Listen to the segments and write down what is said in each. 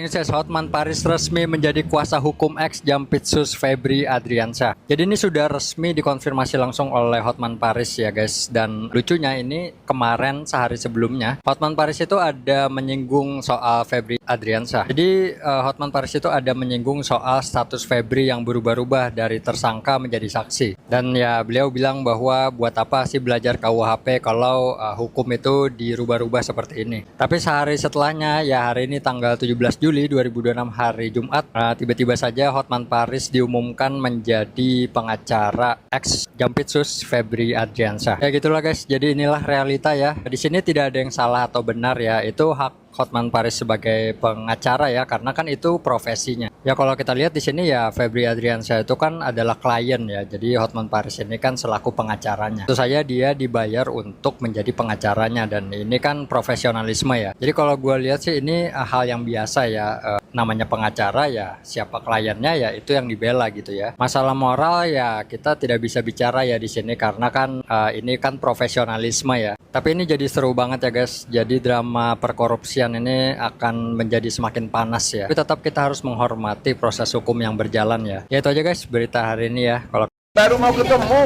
Princess Hotman Paris resmi menjadi kuasa hukum ex Jampitsus Febri Adriansyah. Jadi ini sudah resmi dikonfirmasi langsung oleh Hotman Paris ya guys. Dan lucunya ini kemarin sehari sebelumnya Hotman Paris itu ada menyinggung soal Febri Adriansyah. Jadi Hotman Paris itu ada menyinggung soal status Febri yang berubah-ubah dari tersangka menjadi saksi. Dan ya beliau bilang bahwa buat apa sih belajar KUHP kalau hukum itu dirubah-rubah seperti ini. Tapi sehari setelahnya ya hari ini tanggal 17 Juli 2026 hari Jumat, tiba-tiba saja Hotman Paris diumumkan menjadi pengacara ex Jampitsus Febri Adriansyah. Ya gitulah guys. Jadi inilah realita ya. Di sini tidak ada yang salah atau benar ya. Itu hak Hotman Paris sebagai pengacara ya, karena kan itu profesinya. Ya kalau kita lihat di sini ya Febri Adriansyah itu kan adalah klien ya. Jadi Hotman Paris ini kan selaku pengacaranya. Tentu saja dia dibayar untuk menjadi pengacaranya dan ini kan profesionalisme ya. Jadi kalau gue lihat sih ini hal yang biasa ya. Namanya pengacara ya siapa kliennya ya itu yang dibela gitu ya. Masalah moral ya kita tidak bisa bicara ya di sini karena kan ini kan profesionalisme ya. Tapi ini jadi seru banget ya guys. Jadi drama perkorupsian ini akan menjadi semakin panas ya. Tapi tetap kita harus menghormati proses hukum yang berjalan ya. Ya itu aja guys berita hari ini ya. Kalau baru mau ketemu.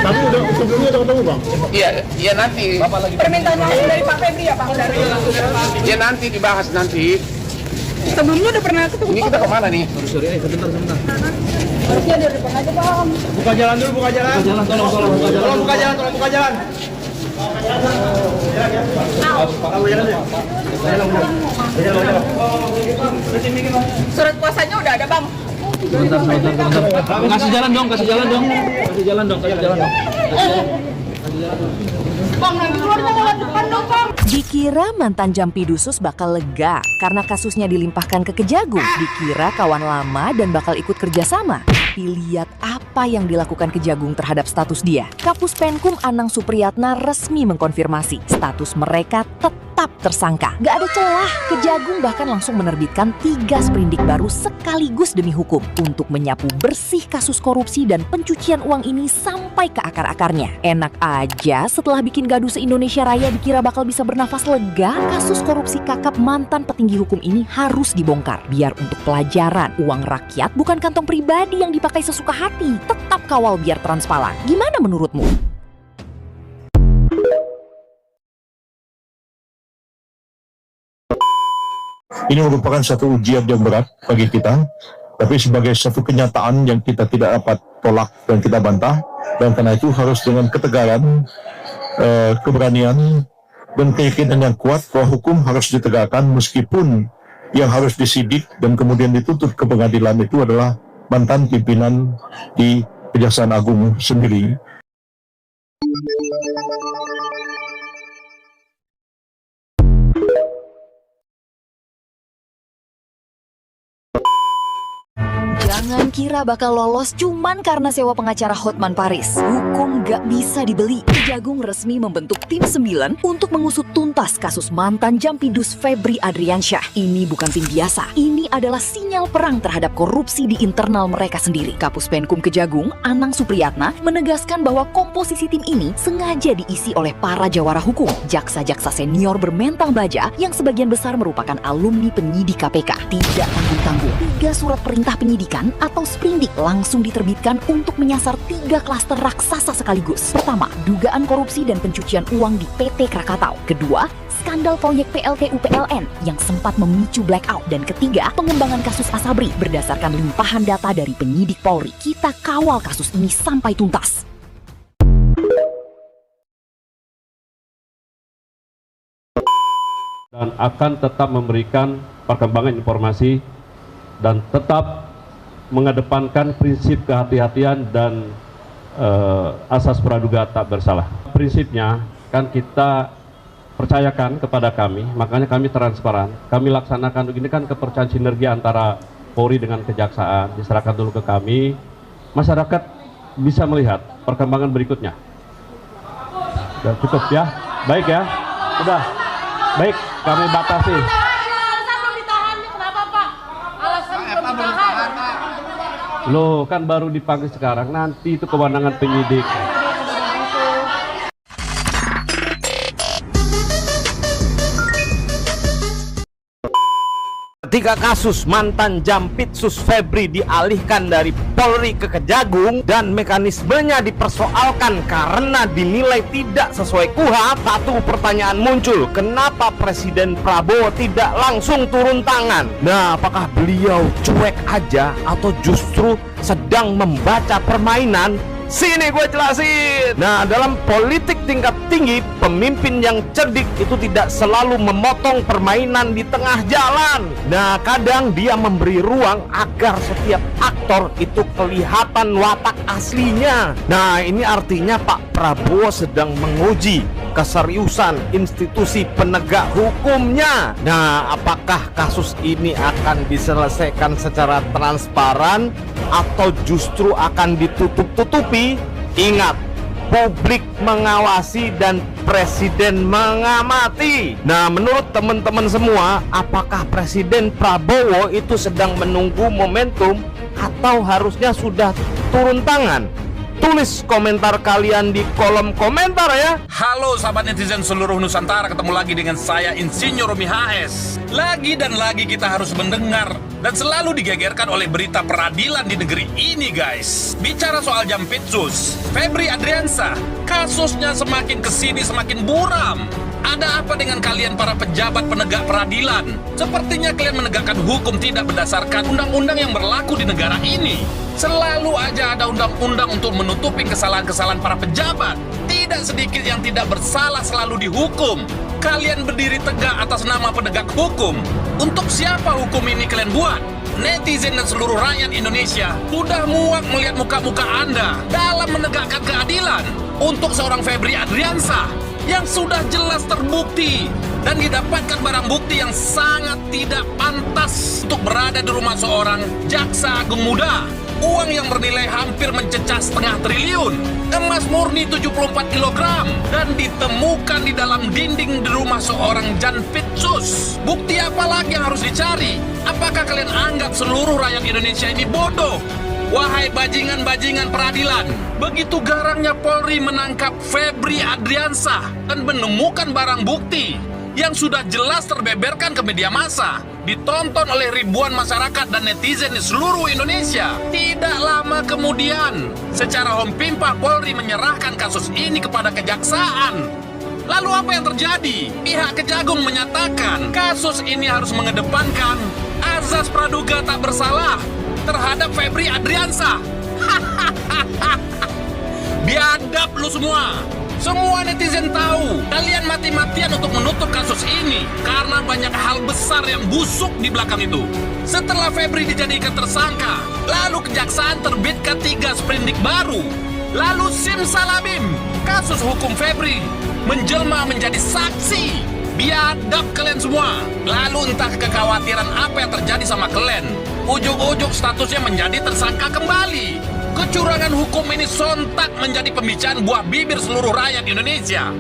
Tapi udah sebelumnya udah ketemu bang? Iya, iya nanti. Permintaan langsung dari Pak Febri ya Pak? Iya nanti dibahas nanti. Sebelumnya udah pernah ketemu Ini Pak? kita kemana nih? Harusnya di depan aja Bang. Buka jalan dulu, buka jalan. Tolong buka jalan, tolong buka jalan. Surat kuasanya udah ada Bang. Kasih jalan dong. Bang, nanti keluarnya lewat depan dong Bang. Dikira mantan Jampidusus bakal lega karena kasusnya dilimpahkan ke Kejagung. Dikira kawan lama dan bakal ikut kerjasama. Tapi lihat apa yang dilakukan Kejagung terhadap status dia. Kapus Penkum Anang Supriyatna resmi mengkonfirmasi status mereka tetap tersangka. Gak ada celah, Kejagung bahkan langsung menerbitkan 3 sprindik baru sekaligus demi hukum untuk menyapu bersih kasus korupsi dan pencucian uang ini sampai ke akar-akarnya. Enak aja setelah bikin gaduh se-Indonesia Raya dikira bakal bisa bernafas lega, kasus korupsi kakap mantan petinggi hukum ini harus dibongkar. Biar untuk pelajaran, uang rakyat bukan kantong pribadi yang dipakai sesuka hati. Tetap kawal biar transparan. Gimana menurutmu? Ini merupakan satu ujian yang berat bagi kita, tapi sebagai satu kenyataan yang kita tidak dapat tolak dan kita bantah, dan karena itu harus dengan ketegaran, keberanian, dan keyakinan yang kuat bahwa hukum harus ditegakkan meskipun yang harus disidik dan kemudian dituntut ke pengadilan itu adalah mantan pimpinan di Kejaksaan Agung sendiri. Jangan kira bakal lolos cuman karena sewa pengacara Hotman Paris. Hukum gak bisa dibeli. Kejagung resmi membentuk tim 9 untuk mengusut tuntas kasus mantan Jampidus Febri Adriansyah. Ini bukan tim biasa. Ini adalah sinyal perang terhadap korupsi di internal mereka sendiri. Kapus Penkum Kejagung, Anang Supriyatna, menegaskan bahwa komposisi tim ini sengaja diisi oleh para jawara hukum, jaksa-jaksa senior bermental baja yang sebagian besar merupakan alumni penyidik KPK. Tidak tanggung-tanggung, 3 surat perintah penyidikan atau sprindik langsung diterbitkan untuk menyasar 3 klaster raksasa sekaligus. Pertama, dugaan korupsi dan pencucian uang di PT Krakatau. Kedua, skandal proyek PLTU PLN yang sempat memicu blackout. Dan ketiga, pengembangan kasus Asabri berdasarkan limpahan data dari penyidik Polri. Kita kawal kasus ini sampai tuntas. Dan akan tetap memberikan perkembangan informasi dan tetap mengedepankan prinsip kehati-hatian dan asas praduga tak bersalah. Prinsipnya kan kita percayakan kepada kami, makanya kami transparan. Kami laksanakan ini kan kepercayaan sinergi antara Polri dengan Kejaksaan, diserahkan dulu ke kami. Masyarakat bisa melihat perkembangan berikutnya. Sudah cukup ya? Baik ya? Sudah. Baik, kami batasi. Loh, kan baru dipanggil sekarang, nanti itu kewenangan penyidik. Ketika kasus mantan Jampitsus Febri dialihkan dari Polri ke Kejagung dan mekanismenya dipersoalkan karena dinilai tidak sesuai KUHAP, satu pertanyaan muncul, kenapa Presiden Prabowo tidak langsung turun tangan? Nah, apakah beliau cuek aja atau justru sedang membaca permainan? Sini gue jelasin. Nah, dalam politik tingkat tinggi, pemimpin yang cerdik itu tidak selalu memotong permainan di tengah jalan. Nah, kadang dia memberi ruang agar setiap aktor itu kelihatan watak aslinya. Nah, ini artinya Pak Prabowo sedang menguji keseriusan institusi penegak hukumnya. Nah, apakah kasus ini akan diselesaikan secara transparan atau justru akan ditutup-tutupi? Ingat, publik mengawasi dan presiden mengamati. Nah, menurut teman-teman semua, apakah Presiden Prabowo itu sedang menunggu momentum atau harusnya sudah turun tangan? Tulis komentar kalian di kolom komentar ya. Halo sahabat netizen seluruh Nusantara, ketemu lagi dengan saya Insinyur Romi HS. Lagi dan lagi kita harus mendengar dan selalu digegerkan oleh berita peradilan di negeri ini guys. Bicara soal Jampitsus Febri Adriansyah, kasusnya semakin kesini semakin buram. Ada apa dengan kalian para pejabat penegak peradilan? Sepertinya kalian menegakkan hukum tidak berdasarkan undang-undang yang berlaku di negara ini. Selalu aja ada undang-undang untuk menutupi kesalahan-kesalahan para pejabat. Tidak sedikit yang tidak bersalah selalu dihukum. Kalian berdiri tegak atas nama penegak hukum. Untuk siapa hukum ini kalian buat? Netizen dan seluruh rakyat Indonesia sudah muak melihat muka-muka Anda dalam menegakkan keadilan untuk seorang Febri Adriansyah yang sudah jelas terbukti dan didapatkan barang bukti yang sangat tidak pantas untuk berada di rumah seorang jaksa agung muda. Uang yang bernilai hampir mencecah 0,5 triliun, emas murni 74 kg, dan ditemukan di dalam dinding di rumah seorang Jampitsus. Bukti apa lagi yang harus dicari? Apakah kalian anggap seluruh rakyat Indonesia ini bodoh? Wahai bajingan-bajingan peradilan, begitu garangnya Polri menangkap Febri Adriansyah dan menemukan barang bukti yang sudah jelas terbeberkan ke media massa, ditonton oleh ribuan masyarakat dan netizen di seluruh Indonesia. Tidak lama kemudian, secara hompimpa Polri menyerahkan kasus ini kepada kejaksaan. Lalu apa yang terjadi? Pihak Kejagung menyatakan kasus ini harus mengedepankan azas praduga tak bersalah terhadap Febri Adriansyah. Biadab lu semua. Semua netizen tahu kalian mati-matian untuk menutup kasus ini karena banyak hal besar yang busuk di belakang itu. Setelah Febri dijadikan tersangka, lalu kejaksaan terbitkan 3 sprindik baru. Lalu simsalabim, kasus hukum Febri menjelma menjadi saksi. Biadab kalian semua. Lalu entah kekhawatiran apa yang terjadi sama kalian, ujuk-ujuk statusnya menjadi tersangka kembali. Kecurangan hukum ini sontak menjadi pembicaraan buah bibir seluruh rakyat Indonesia.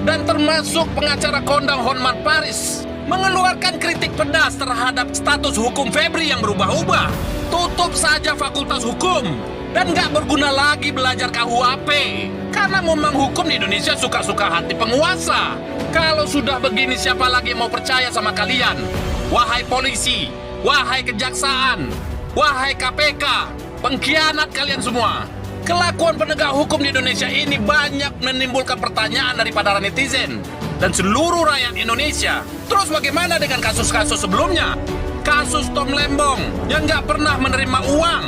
Dan termasuk pengacara kondang Hotman Paris mengeluarkan kritik pedas terhadap status hukum Febri yang berubah-ubah. Tutup saja fakultas hukum dan gak berguna lagi belajar KUHP. Karena memang hukum di Indonesia suka-suka hati penguasa. Kalau sudah begini siapa lagi yang mau percaya sama kalian? Wahai polisi, wahai kejaksaan, wahai KPK, pengkhianat kalian semua. Kelakuan penegak hukum di Indonesia ini banyak menimbulkan pertanyaan daripada netizen dan seluruh rakyat Indonesia. Terus bagaimana dengan kasus-kasus sebelumnya? Kasus Tom Lembong yang nggak pernah menerima uang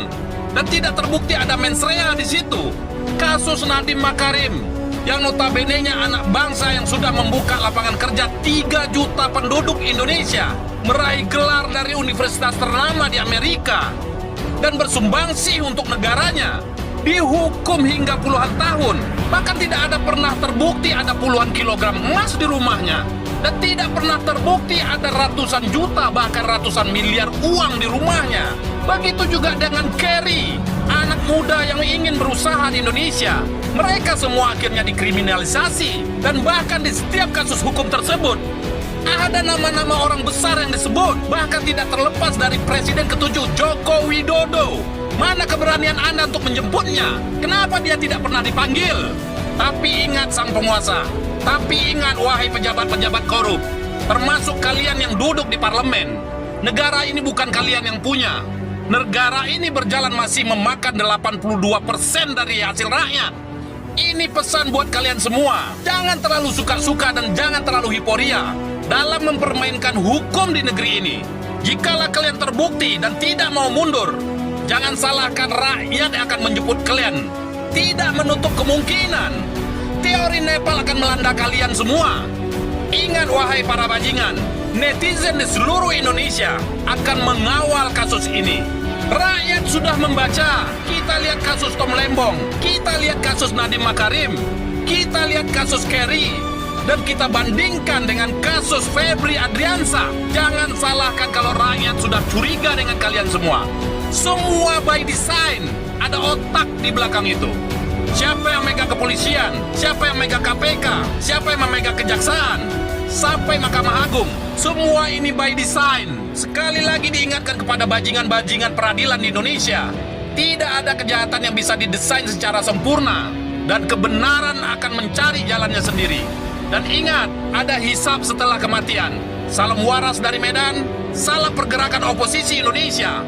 dan tidak terbukti ada mens rea di situ. Kasus Nadiem Makarim yang notabene-nya anak bangsa yang sudah membuka lapangan kerja 3 juta penduduk Indonesia, meraih gelar dari universitas ternama di Amerika dan bersumbangsi untuk negaranya, dihukum hingga puluhan tahun. Bahkan tidak ada pernah terbukti ada puluhan kilogram emas di rumahnya, dan tidak pernah terbukti ada ratusan juta bahkan ratusan miliar uang di rumahnya. Begitu juga dengan Kerry, anak muda yang ingin berusaha di Indonesia. Mereka semua akhirnya dikriminalisasi, dan bahkan di setiap kasus hukum tersebut ada nama-nama orang besar yang disebut, bahkan tidak terlepas dari Presiden ke-7 Joko Widodo. Mana keberanian Anda untuk menjemputnya? Kenapa dia tidak pernah dipanggil? Tapi ingat sang penguasa, tapi ingat wahai pejabat-pejabat korup, termasuk kalian yang duduk di parlemen, Negara ini bukan kalian yang punya. Negara ini berjalan masih memakan 82% dari hasil rakyat. Ini pesan buat kalian semua. Jangan terlalu suka-suka dan jangan terlalu hiporia dalam mempermainkan hukum di negeri ini. Jikalau kalian terbukti dan tidak mau mundur, jangan salahkan rakyat yang akan menjemput kalian. Tidak menutup kemungkinan teori Nepal akan melanda kalian semua. Ingat wahai para bajingan, netizen di seluruh Indonesia akan mengawal kasus ini. Rakyat sudah membaca. Kita lihat kasus Tom Lembong, kita lihat kasus Nadiem Makarim, kita lihat kasus Kerry, dan kita bandingkan dengan kasus Febri Adriansa. Jangan salahkan kalau rakyat sudah curiga dengan kalian semua. Semua by design, ada otak di belakang itu. Siapa yang megang kepolisian, siapa yang megang KPK, siapa yang memegang kejaksaan, sampai Mahkamah Agung. Semua ini by design. Sekali lagi diingatkan kepada bajingan-bajingan peradilan di Indonesia, tidak ada kejahatan yang bisa didesain secara sempurna, dan kebenaran akan mencari jalannya sendiri. Dan ingat, ada hisab setelah kematian. Salam waras dari Medan, salam pergerakan oposisi Indonesia.